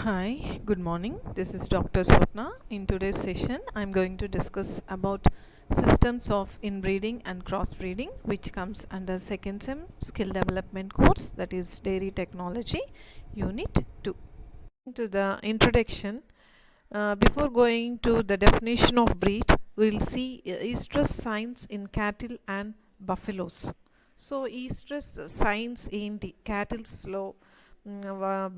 Hi, good morning. This is Dr. Swapna. In today's session, I'm going to discuss about systems of inbreeding and crossbreeding, which comes under second sem skill development course, that is Dairy Technology, Unit 2. To the introduction, before going to the definition of breed, we'll see estrus signs in cattle and buffaloes. So, estrus signs ఏంటి క్యాటిల్స్లో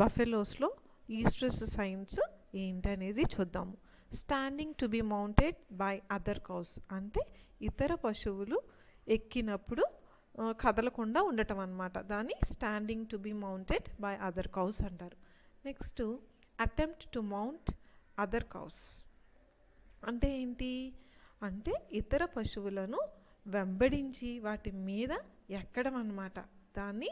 బఫెలోస్లో oestrus signs ఏంటనేది చూద్దాము. Standing to be mounted by other cows అంటే ఇతర పశువులు ఎక్కినప్పుడు కదలకుండా ఉండటం అన్నమాట. దాన్ని standing to be mounted by other cows అంటారు. Next attempt to mount other cows అంటే ఏంటి అంటే ఇతర పశువులను వెంబడించి వాటి మీద ఎక్కడం అన్నమాట. దాన్ని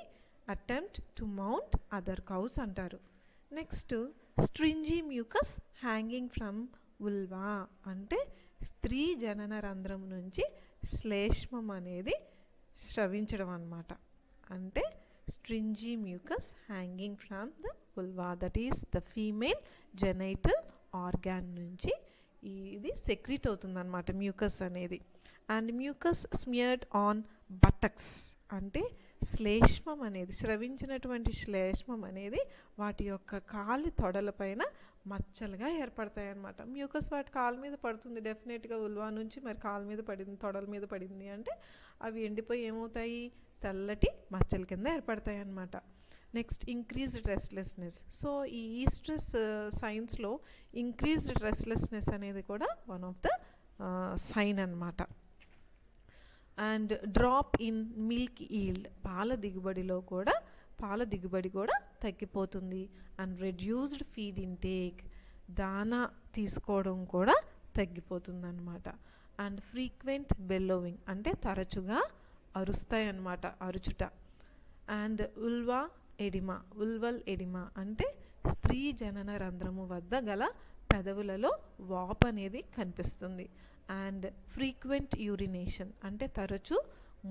attempt to mount other cows అంటారు. నెక్స్ట్ స్ట్రింజీ మ్యూకస్ హ్యాంగింగ్ ఫ్రమ్ ఉల్వా అంటే స్త్రీ జనన రంధ్రం నుంచి శ్లేష్మం అనేది స్రవించడం అన్నమాట. అంటే stringy mucus hanging from the vulva, that is the female genital organ నుంచి ఇది సెక్రీట్ అవుతుందన్నమాట మ్యూకస్ అనేది. And mucus smeared on buttocks అంటే శ్లేష్మం అనేది స్రవించినటువంటి శ్లేష్మం అనేది వాటి యొక్క కాలి తొడలపైన మచ్చలుగా ఏర్పడతాయి అన్నమాట. మ్యూకస్ వాటి కాలు మీద పడుతుంది డెఫినెట్గా ఉల్వా నుంచి, మరి కాలు మీద పడింది తొడల మీద పడింది అంటే అవి ఎండిపోయి ఏమవుతాయి, తెల్లటి మచ్చల కింద ఏర్పడతాయి అన్నమాట. Next increased restlessness. సో ఈ ఈస్ట్రస్ సైన్స్లో ఇంక్రీజ్డ్ రెస్ట్లెస్నెస్ అనేది కూడా వన్ ఆఫ్ ద సైన్ అన్నమాట. And drop in milk yield పాల దిగుబడి కూడా తగ్గిపోతుంది. అండ్ రెడ్యూస్డ్ ఫీడ్ ఇంటేక్ దానా తీసుకోవడం కూడా తగ్గిపోతుంది అన్నమాట. అండ్ ఫ్రీక్వెంట్ బెల్లోవింగ్ అంటే తరచుగా అరుస్తాయి అన్నమాట, అరుచుట. అండ్ ఉల్వల్ ఎడిమా అంటే స్త్రీ జనన రంధ్రము వద్ద గల పెదవులలో వాపు అనేది కనిపిస్తుంది. అండ్ ఫ్రీక్వెంట్ యూరినేషన్ అంటే తరచూ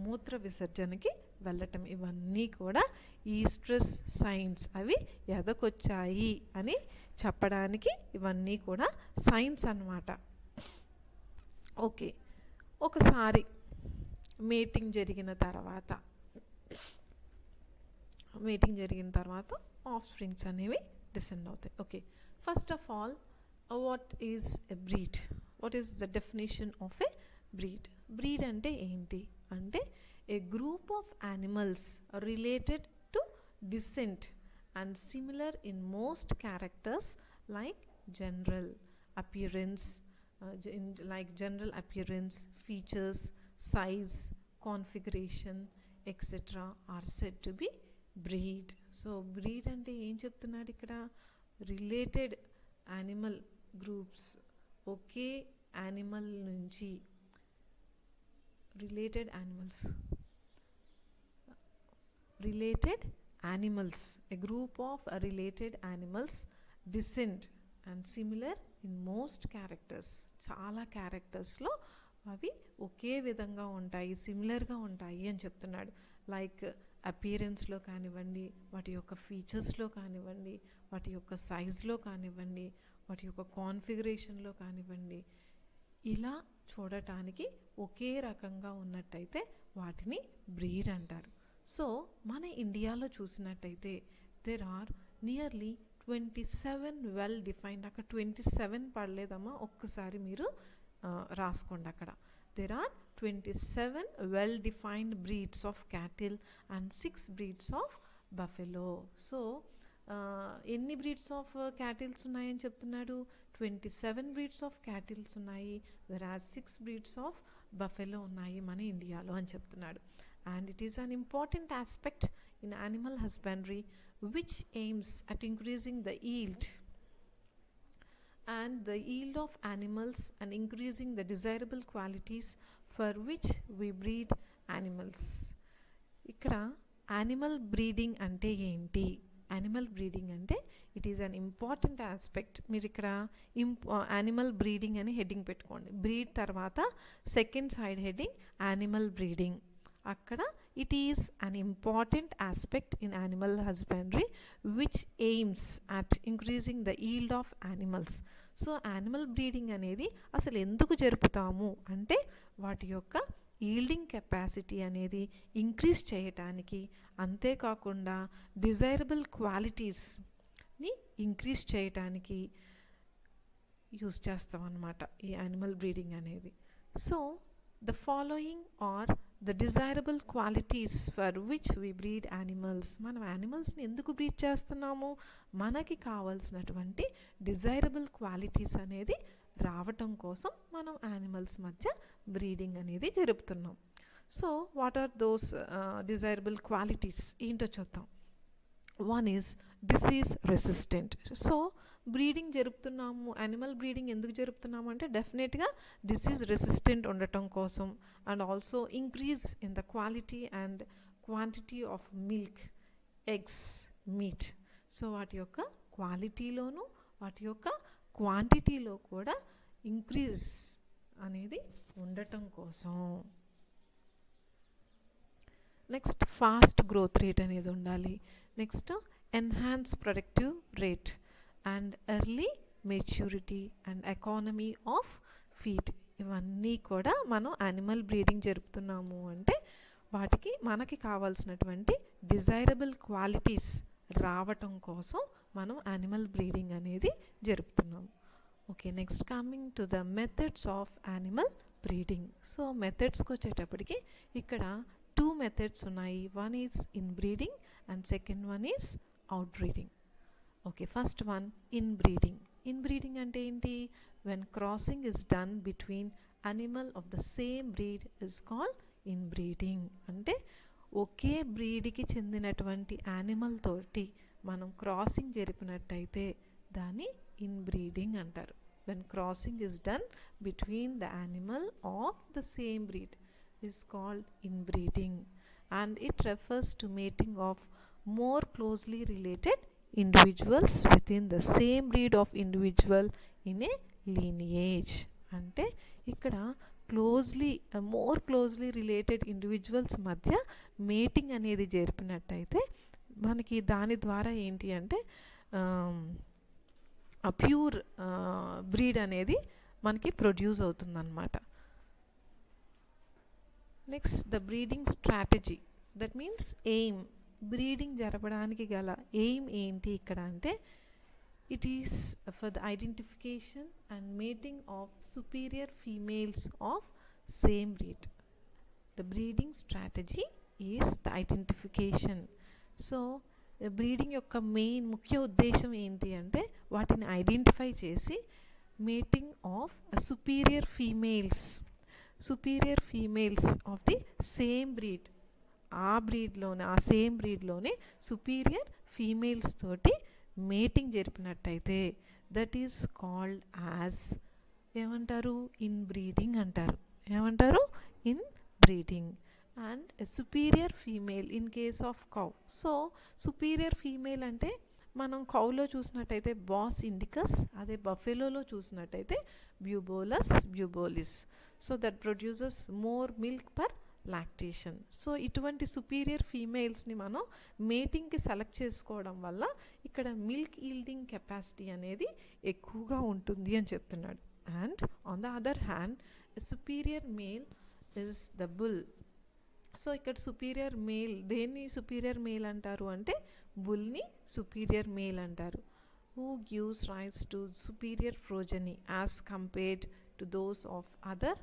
మూత్ర విసర్జనకి వెళ్ళటం. ఇవన్నీ కూడా ఈస్ట్రస్ సైన్స్, అవి ఎదకొచ్చాయి అని చెప్పడానికి ఇవన్నీ కూడా సైన్స్ అన్నమాట. ఓకే, ఒకసారి మేటింగ్ జరిగిన తర్వాత ఆఫ్ స్ప్రింగ్స్ అనేవి డిసెండ్ అవుతాయి. Okay, first of all what is a breed? What is the definition of a breed? Breed అంటే ఏంటి అంటే a group of animals related to descent and similar in most characters like general appearance, features, size, configuration, etc. are said to be breed. So breed అంటే ఏం చెప్తున్నాడు ఇక్కడ? Related animal groups, ఒకే animal నుంచి related animals a group of related animals descent and similar in most characters చాలా క్యారెక్టర్స్లో అవి ఒకే విధంగా ఉంటాయి, సిమిలర్గా ఉంటాయి అని చెప్తున్నాడు. లైక్ అపియరెన్స్లో కానివ్వండి, వాటి యొక్క ఫీచర్స్లో కానివ్వండి, వాటి యొక్క సైజ్లో కానివ్వండి, వాటి యొక్క కాన్ఫిగరేషన్లో కానివ్వండి, ఇలా చూడటానికి ఒకే రకంగా ఉన్నట్టయితే వాటిని బ్రీడ్ అంటారు. సో మన ఇండియాలో చూసినట్టయితే there are nearly 27 well defined, అక్కడ 27 పడలేదమ్మా, ఒక్కసారి మీరు రాసుకోండి అక్కడ. There are 27 well defined breeds of cattle and 6 breeds of buffalo. So ఎన్ని బ్రీడ్స్ ఆఫ్ క్యాటిల్స్ ఉన్నాయని చెప్తున్నాడు? 27 బ్రీడ్స్ ఆఫ్ క్యాటిల్స్ ఉన్నాయి, వెరాజ్ 6 బ్రీడ్స్ ఆఫ్ బఫెలో ఉన్నాయి మన ఇండియాలో అని చెప్తున్నాడు. And it is an important aspect in animal husbandry which aims at increasing the yield of animals and increasing the desirable qualities for which we breed animals. ఇక్కడ animal breeding అంటే ఏంటి? Animal breeding అంటే it is an important aspect. మీరు ఇక్కడ animal breeding అని heading పెట్టుకోండి. Breed తర్వాత second side heading animal breeding. అక్కడ It is an important aspect in animal husbandry which aims at increasing the yield of animals. So animal breeding అనేది అసలు ఎందుకు జరుపుతాము అంటే వాటి యొక్క ఈల్డింగ్ కెపాసిటీ అనేది ఇంక్రీజ్ చేయటానికి, అంతేకాకుండా డిజైరబుల్ క్వాలిటీస్ని ఇంక్రీజ్ చేయటానికి యూస్ చేస్తాం అన్నమాట ఈ యానిమల్ బ్రీడింగ్ అనేది. So the following are the desirable qualities for which we breed animals. మనం యానిమల్స్ని ఎందుకు బ్రీడ్ చేస్తున్నాము? మనకి కావాల్సినటువంటి డిజైరబుల్ క్వాలిటీస్ అనేది రావటం కోసం మనం యానిమల్స్ మధ్య బ్రీడింగ్ అనేది జరుపుతున్నాం. So what are those desirable qualities ఏంటో చూద్దాం. One is disease resistant. So breeding జరుపుతున్నాము, యానిమల్ బ్రీడింగ్ ఎందుకు జరుపుతున్నాము అంటే డెఫినెట్గా డిసీజ్ రెసిస్టెంట్ ఉండటం కోసం, and also increase in the quality and quantity of milk, eggs, meat. So వాటి యొక్క క్వాలిటీలోను వాటి యొక్క క్వాంటిటీలో కూడా ఇంక్రీజ్ అనేది ఉండటం కోసం. నెక్స్ట్ ఫాస్ట్ గ్రోత్ రేట్ అనేది ఉండాలి. Next enhance productive rate and early maturity and economy of feed. ఇవన్నీ కూడా మనం యానిమల్ బ్రీడింగ్ జరుపుతున్నాము అంటే వాటికి మనకి కావాల్సినటువంటి డిజైరబుల్ క్వాలిటీస్ రావటం కోసం మనం యానిమల్ బ్రీడింగ్ అనేది జరుపుతున్నాము. Okay, next coming to the methods of animal breeding. So మెథడ్స్కి వచ్చేటప్పటికి ఇక్కడ 2 మెథడ్స్ ఉన్నాయి. One is inbreeding and second one is outbreeding. Okay, first one inbreeding. Inbreeding అంటే ఏంటి? When crossing is done between animal of the same breed is called inbreeding. అంటే ఒకే బ్రీడ్కి చెందినటువంటి animal తోటి మనం crossing జరిపినట్టయితే దాన్ని in breeding అంటారు. When crossing is done between the animal of the same breed is called inbreeding, and it refers to mating of more closely related individuals within the same breed of individual in a lineage. అంటే ఇక్కడ more closely related individuals మధ్య mating అనేది జరిపినట్టయితే మనకి దాని ద్వారా ఏంటి అంటే pure breed అనేది మనకి ప్రొడ్యూస్ అవుతుందన్నమాట. Next the breeding strategy, that means aim. Breeding జరపడానికి గల ఎయిమ్ ఏంటి ఇక్కడ అంటే it is for the identification and mating of superior females of same breed. The breeding strategy is the identification. So breeding యొక్క ముఖ్య ఉద్దేశం ఏంటి అంటే వాటిని ఐడెంటిఫై చేసి mating of superior females of the same breed, ఆ సేమ్ బ్రీడ్లోనే సుపీరియర్ ఫీమేల్స్ తోటి మేటింగ్ జరిపినట్టయితే దట్ ఈస్ కాల్డ్ యాజ్ ఏమంటారు? ఇన్ బ్రీడింగ్ అంటారు. ఏమంటారు? Inbreeding. And superior female in case of cow. So superior female అంటే మనం కౌలో చూసినట్టయితే బాస్ ఇండికస్, అదే బఫెలోలో చూసినట్టయితే bubalis. So that produces more milk per lactation. So ఇటువంటి సుపీరియర్ ఫీమేల్స్ని మనం మేటింగ్కి సెలెక్ట్ చేసుకోవడం వల్ల ఇక్కడ మిల్క్ ఈల్డింగ్ కెపాసిటీ అనేది ఎక్కువగా ఉంటుంది అని చెప్తున్నాడు. And on the other hand superior male is the bull. So ఇక్కడ సుపీరియర్ మేల్, దేన్ని సుపీరియర్ మేల్ అంటారు అంటే బుల్ని సుపీరియర్ మేల్ అంటారు. Who gives rise to superior progeny as compared to those of other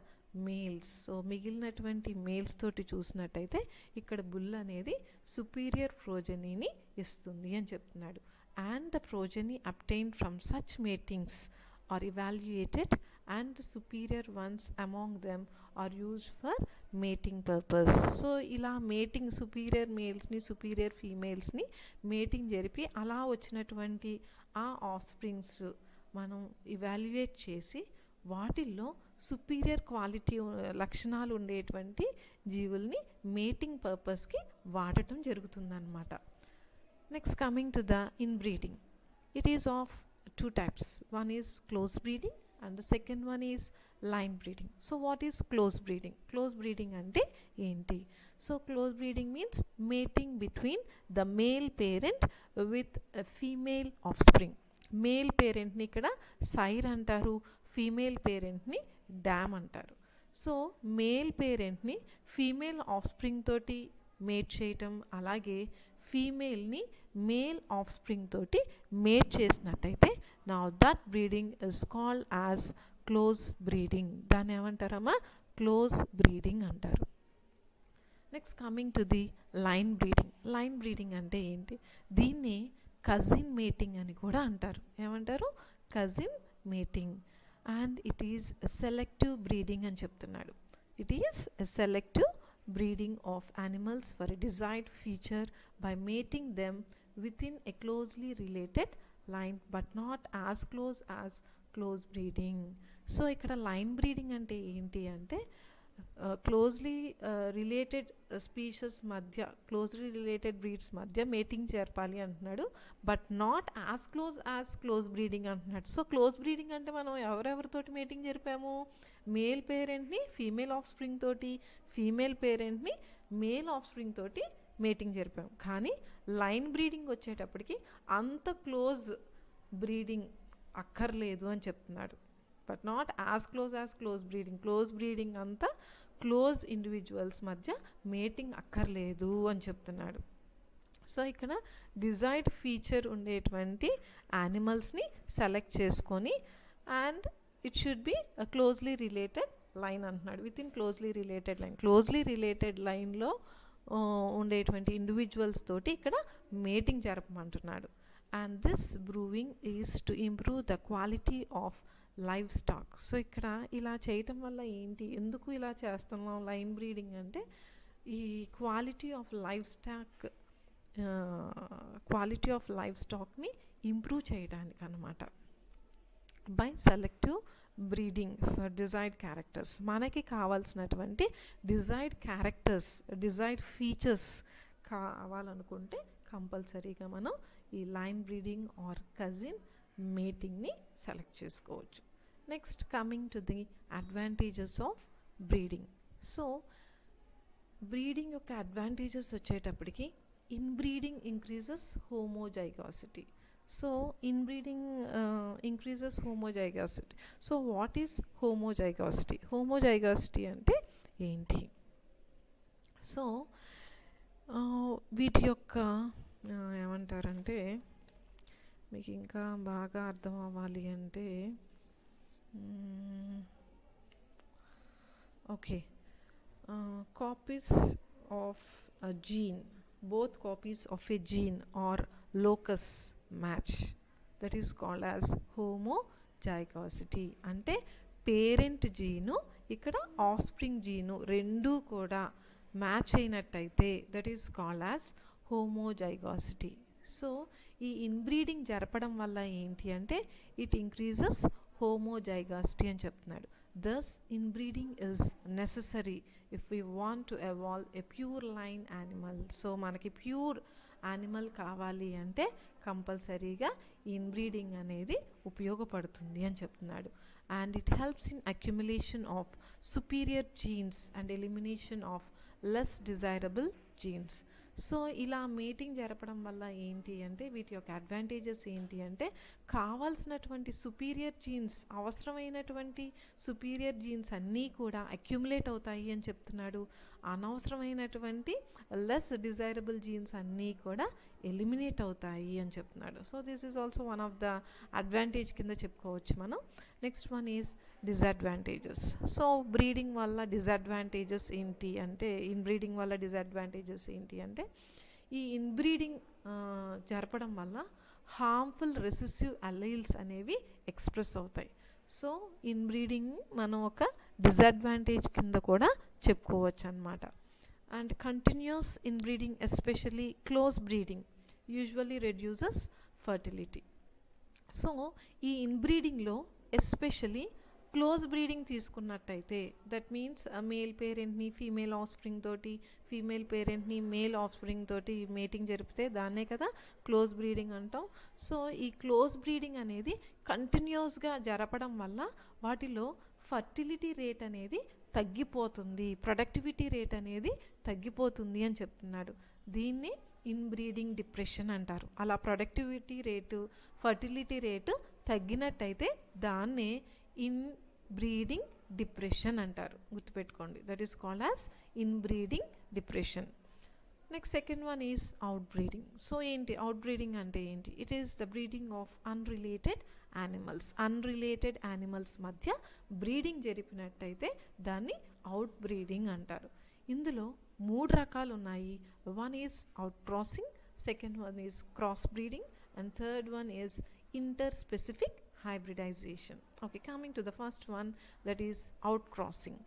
males. So మిగిలినటువంటి males తోటి చూసినట్టయితే ఇక్కడ బుల్ అనేది సుపీరియర్ ప్రోజనీని ఇస్తుంది అని చెప్తున్నాడు. అండ్ ద progeny obtained from such matings are evaluated and the superior ones among them are used for mating purpose. So ఇలా మేటింగ్ సుపీరియర్ మేల్స్ని సుపీరియర్ ఫీమేల్స్ని మేటింగ్ జరిపి అలా వచ్చినటువంటి ఆ ఆఫ్స్ప్రింగ్స్ మనం ఇవాల్యుయేట్ చేసి వాటిల్లో సుపీరియర్ క్వాలిటీ లక్షణాలు ఉండేటువంటి జీవుల్ని మేటింగ్ పర్పస్కి వాడటం జరుగుతుందన్నమాట. Next coming to the inbreeding. It is of 2 types. One is close breeding and the second one is line breeding. So what is close breeding? Close breeding ante enti? So close breeding means mating between the male parent with a female offspring. Male parent ni ikkada sire antaru, female parent ni dam antaru. So male పేరెంట్ని female offspring తోటి mate చేయటం, అలాగే ఫీమేల్ని male offspring తోటి mate చేసినట్టయితే now that breeding is called as close breeding. దాన్ని ఏమంటారమ్మా? Close breeding అంటారు. Next coming to the line breeding. Line breeding అంటే ఏంటి? దీన్ని కజిన్ మేటింగ్ అని కూడా అంటారు. ఏమంటారు? Cousin mating. And it is selective breeding అని చెప్తున్నాడు. It is selective breeding of animals for a desired feature by mating them within a closely related line but not as close as close breeding. So ఇక్కడ line breeding అంటే ఏంటి అంటే closely related species మధ్య, closely related breeds మధ్య mating జరపాలి అంటున్నాడు, but not as close breeding అంటున్నాడు. So close breeding అంటే మనం ఎవరెవరితోటి మేటింగ్ జరిపాము? మేల్ పేరెంట్ని ఫీమేల్ ఆఫ్ స్ప్రింగ్ తోటి, ఫీమేల్ పేరెంట్ని మేల్ ఆఫ్ స్ప్రింగ్ తోటి మేటింగ్ జరిపాము. కానీ లైన్ బ్రీడింగ్ వచ్చేటప్పటికి అంత క్లోజ్ బ్రీడింగ్ అక్కర్లేదు అని చెప్తున్నాడు. But not as close breeding. Close breeding అంతా క్లోజ్ ఇండివిజువల్స్ మధ్య మేటింగ్ అక్కర్లేదు అని చెప్తున్నాడు. సో ఇక్కడ డిజైర్డ్ ఫీచర్ ఉండేటువంటి యానిమల్స్ని సెలెక్ట్ చేసుకొని and it should be closely related line అంటున్నాడు. Within closely related line. క్లోజ్లీ రిలేటెడ్ లైన్లో ఉండేటువంటి ఇండివిజువల్స్ తోటి ఇక్కడ మేటింగ్ జరపమంటున్నాడు. And this breeding is to improve the quality of livestock. So ఇక్కడ ఇలా చేయటం వల్ల ఏంటి, ఎందుకు ఇలా చేస్తున్నాం లైన్ బ్రీడింగ్ అంటే ఈ క్వాలిటీ ఆఫ్ లైవ్ స్టాక్ని ఇంప్రూవ్ చేయడానికి అన్నమాట. By selective breeding for desired characters. మనకి కావాల్సినటువంటి డిజైర్డ్ క్యారెక్టర్స్, డిజైర్డ్ ఫీచర్స్ కావాలనుకుంటే కంపల్సరీగా మనం ఈ లైన్ బ్రీడింగ్ ఆర్ కజిన్ మేటింగ్ని సెలెక్ట్ చేసుకోవచ్చు. Next coming to the advantages of breeding. So breeding యొక్క అడ్వాంటేజెస్ వచ్చేటప్పటికి inbreeding increases homozygosity. So inbreeding increases homozygosity. So what is homozygosity? Homozygosity అంటే ఏంటి? సో వీటి యొక్క ఏమంటారంటే మీకు ఇంకా బాగా అర్థం అవ్వాలి అంటే okay, copies of a gene, both copies of a gene or locus match, that is called as homozygosity. అంటే పేరెంట్ జీను ఇక్కడ ఆఫ్స్ప్రింగ్ జీను రెండు కూడా మ్యాచ్ అయినట్టయితే that is called as homozygosity. So ఈ ఇన్బ్రీడింగ్ జరపడం వల్ల ఏంటి అంటే ఇట్ ఇంక్రీజెస్ హోమోజైగాసిటీ అని చెప్తున్నాడు. Thus inbreeding is necessary if we want to evolve a pure line animal. So మనకి ప్యూర్ యానిమల్ కావాలి అంటే కంపల్సరీగా ఇన్బ్రీడింగ్ అనేది ఉపయోగపడుతుంది అని చెప్తున్నాడు. And it helps in accumulation of superior jeans and elimination of less desirable jeans. So ఇలా meeting జరపడం వల్ల ఏంటి అంటే వీటి యొక్క అడ్వాంటేజెస్ ఏంటి అంటే కావాల్సినటువంటి సుపీరియర్ జీన్స్, అవసరమైనటువంటి సుపీరియర్ జీన్స్ అన్నీ కూడా అక్యుములేట్ అవుతాయి అని చెప్తున్నాడు. అనవసరమైనటువంటి లెస్ డిజైరబుల్ జీన్స్ అన్నీ కూడా ఎలిమినేట్ అవుతాయి అని చెప్తున్నాడు. So this is also one of the advantage కింద చెప్పుకోవచ్చు మనం. Next one is disadvantages. So breeding వల్ల డిసడ్వాంటేజెస్ ఏంటి అంటే ఇన్బ్రీడింగ్ వల్ల డిసడ్వాంటేజెస్ ఏంటి అంటే ఈ ఇన్బ్రీడింగ్ జరపడం వల్ల హార్మ్ఫుల్ రెసెసివ్ అలైల్స్ అనేవి ఎక్స్ప్రెస్ అవుతాయి. సో ఇన్బ్రీడింగ్ మనం ఒక డిసడ్వాంటేజ్ కింద కూడా చెప్పుకోవచ్చు అన్నమాట. And continuous inbreeding especially close breeding usually reduces fertility. So ఈ ఇన్బ్రీడింగ్లో ఎస్పెషలీ క్లోజ్ బ్రీడింగ్ తీసుకున్నట్టయితే దట్ మీన్స్ మేల్ పేరెంట్ని ఫీమేల్ ఆఫ్స్ప్రింగ్ తోటి, ఫీమేల్ పేరెంట్ని మేల్ ఆఫ్స్ప్రింగ్ తోటి మేటింగ్ జరిపితే దాన్నే కదా క్లోజ్ బ్రీడింగ్ అంటాం. సో ఈ క్లోజ్ బ్రీడింగ్ అనేది కంటిన్యూస్గా జరపడం వల్ల వాటిలో ఫర్టిలిటీ రేట్ అనేది తగ్గిపోతుంది, ప్రొడక్టివిటీ రేట్ అనేది తగ్గిపోతుంది అని చెప్తున్నాడు. దీన్ని ఇన్బ్రీడింగ్ డిప్రెషన్ అంటారు. అలా ప్రొడక్టివిటీ రేటు, ఫర్టిలిటీ రేటు తగ్గినట్టయితే దాన్నే ఇన్బ్రీడింగ్ డిప్రెషన్ అంటారు. గుర్తుపెట్టుకోండి, that is called as inbreeding depression. Next second one is out breeding. So ఏంటి అవుట్ బ్రీడింగ్ అంటే ఏంటి? It is the breeding of unrelated animals మధ్య బ్రీడింగ్ జరిపినట్టయితే దాన్ని అవుట్ బ్రీడింగ్ అంటారు. ఇందులో 3 రకాలు ఉన్నాయి. One is out crossing, second one is cross breeding, and third one is inter specific hybridization. Okay, coming to the first one, that is outcrossing.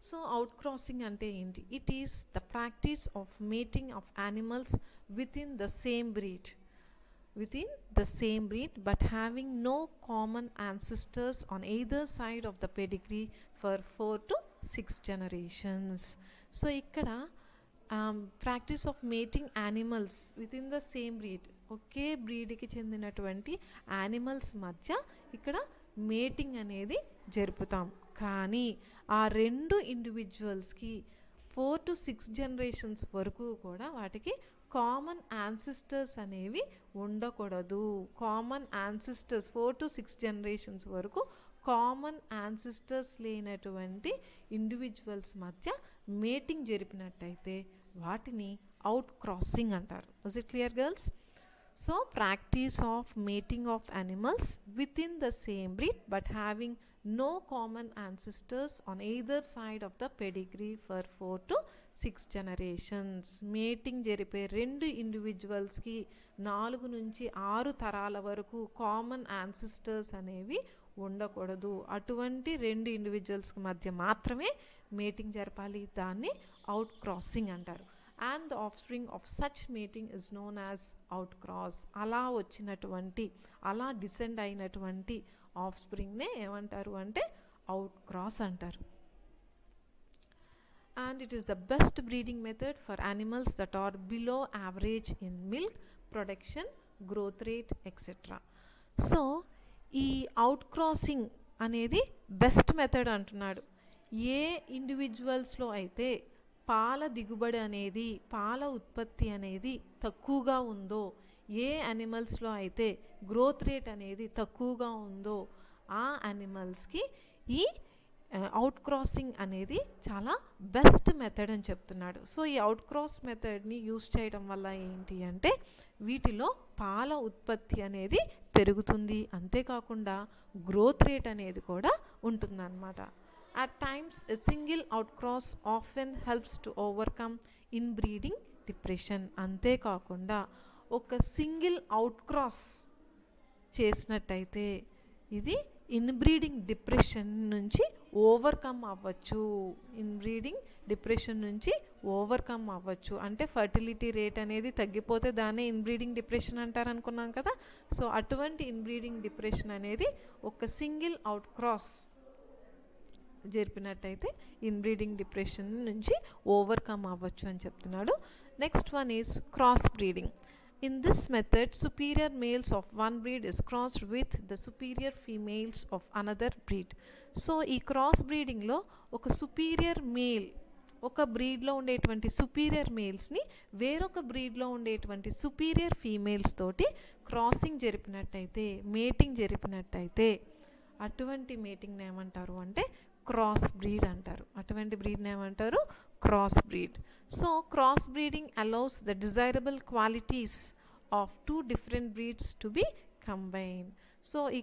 So outcrossing ante enti? It is the practice of mating of animals within the same breed but having no common ancestors on either side of the pedigree for 4 to 6 generations. So ikkada practice of mating animals with in the same breed, ఒకే బ్రీడ్కి చెందినటువంటి animals మధ్య ఇక్కడ mating అనేది జరుపుతాం. కానీ ఆ 2 ఇండివిజువల్స్కి 4 to 6 generations వరకు కూడా వాటికి కామన్ యాన్సిస్టర్స్ అనేవి ఉండకూడదు. కామన్ యాన్సిస్టర్స్ 4 to 6 జనరేషన్స్ వరకు కామన్ యాన్సిస్టర్స్ లేనటువంటి ఇండివిజువల్స్ మధ్య మేటింగ్ జరిపినట్టయితే వాటిని అవుట్ క్రాసింగ్ అంటారు. Is it clear girls? So practice of mating of animals with in the same breed but having no common ancestors on either side of the pedigree for 4 to 6 generations. Mating జరిపే 2 ఇండివిజువల్స్కి 4 నుంచి 6 తరాల వరకు common ancestors అనేవి ఉండకూడదు. అటువంటి 2 ఇండివిజువల్స్కి మధ్య మాత్రమే mating జరపాలి. దాన్ని అవుట్ క్రాసింగ్ అంటారు. And the offspring of such mating is known as out cross. అలా డిసెండ్ అయినటువంటి ఆఫ్స్ప్రింగ్నే ఏమంటారు అంటే అవుట్ క్రాస్ అంటారు. And it is the best breeding method for animals that are below average in milk production, growth rate, etc. So ఈ out crossing అనేది best method అంటున్నాడు. ఏ ఇండివిజువల్స్లో అయితే పాల దిగుబడి అనేది, పాల ఉత్పత్తి అనేది తక్కువగా ఉందో, ఏ యానిమల్స్లో అయితే గ్రోత్ రేట్ అనేది తక్కువగా ఉందో ఆ యానిమల్స్కి ఈ అవుట్ క్రాసింగ్ అనేది చాలా బెస్ట్ మెథడ్ అని చెప్తున్నాడు. సో ఈ అవుట్ క్రాస్ మెథడ్ని యూస్ చేయడం వల్ల ఏంటి అంటే వీటిలో పాల ఉత్పత్తి అనేది పెరుగుతుంది, అంతేకాకుండా గ్రోత్ రేట్ అనేది కూడా ఉంటుందన్నమాట. At times a single outcross often helps to overcome inbreeding depression. అంతేకాకుండా ఒక సింగిల్ అవుట్క్రాస్ చేసినట్టయితే ఇది ఇన్బ్రీడింగ్ డిప్రెషన్ నుంచి ఓవర్కమ్ అవ్వచ్చు. ఇన్బ్రీడింగ్ డిప్రెషన్ నుంచి ఓవర్కమ్ అవ్వచ్చు అంటే ఫర్టిలిటీ రేట్ అనేది తగ్గిపోతే దాన్ని ఇన్బ్రీడింగ్ డిప్రెషన్ అంటారు అనుకున్నాం కదా. సో అటువంటి ఇన్బ్రీడింగ్ డిప్రెషన్ అనేది ఒక సింగిల్ అవుట్క్రాస్ జరిపినట్టయితే ఇన్బ్రీడింగ్ డిప్రెషన్ నుంచి ఓవర్కమ్ అవ్వచ్చు అని చెప్తున్నాడు. Next one is cross breeding. In this method, superior males of one breed is crossed with the superior females of another breed. So ఈ క్రాస్ బ్రీడింగ్లో ఒక superior male, ఒక బ్రీడ్లో ఉండేటువంటి సుపీరియర్ మేల్స్ని వేరొక బ్రీడ్లో ఉండేటువంటి సుపీరియర్ ఫీమేల్స్ తోటి క్రాసింగ్ జరిపినట్టయితే, మేటింగ్ జరిపినట్టయితే అటువంటి మేటింగ్ని ఏమంటారు అంటే క్రాస్ బ్రీడ్ అంటారు. అటువంటి బ్రీడ్ని ఏమంటారు cross breed. So cross breeding allows the desirable qualities of 2 different breeds to be combined. So ఈ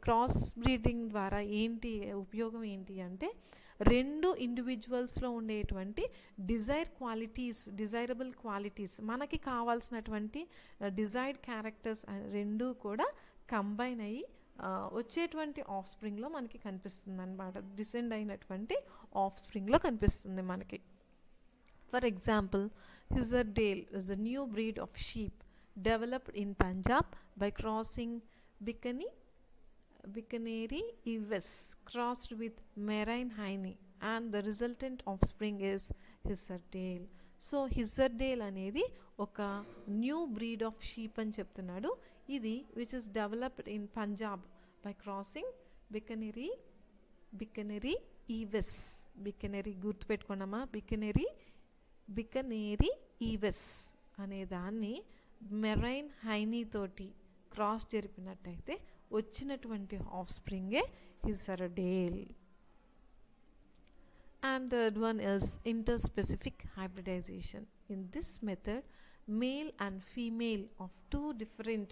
క్రాస్ బ్రీడింగ్ ద్వారా ఏంటి ఉపయోగం ఏంటి అంటే 2 ఇండివిజువల్స్లో ఉండేటువంటి డిజైరబుల్ క్వాలిటీస్, మనకి కావాల్సినటువంటి డిజైర్డ్ క్యారెక్టర్స్ 2 కూడా కంబైన్ అయ్యి వచ్చేటువంటి ఆఫ్ స్ప్రింగ్లో మనకి కనిపిస్తుంది అనమాట. డిసెండ్ అయినటువంటి ఆఫ్ స్ప్రింగ్లో కనిపిస్తుంది మనకి. For example, Hissardale is a new breed of sheep developed in Punjab by crossing Bicaneri ives crossed with Marine Hiney and the resultant offspring is Hizzardale. So Hissardale అనేది ఒక న్యూ బ్రీడ్ ఆఫ్ షీప్ అని చెప్తున్నాడు. ఇది which is developed in Punjab by crossing Bikaneri ewes. Bikaneri గుర్తుపెట్టుకున్నామా? Bikaneri ewes అనే దాన్ని merino హైనీ తోటి క్రాస్ జరిపినట్టయితే వచ్చినటువంటి ఆఫ్ స్ప్రింగే Hissardale. And third one is interspecific hybridization. In this method, male and female of two different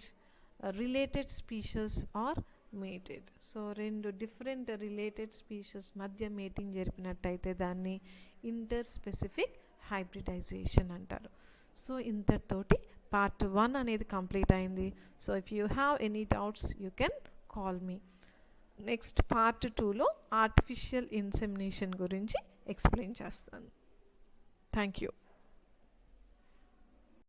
related species are mated. So రెండు different related species మధ్య mating జరిపినట్టయితే దాన్ని interspecific hybridization అంటారు. సో ఇంతటితోటి part 1 అనేది కంప్లీట్ అయింది. So if you have any doubts you can call me. Next part 2లో artificial insemination గురించి explain చేస్తాను. Thank you.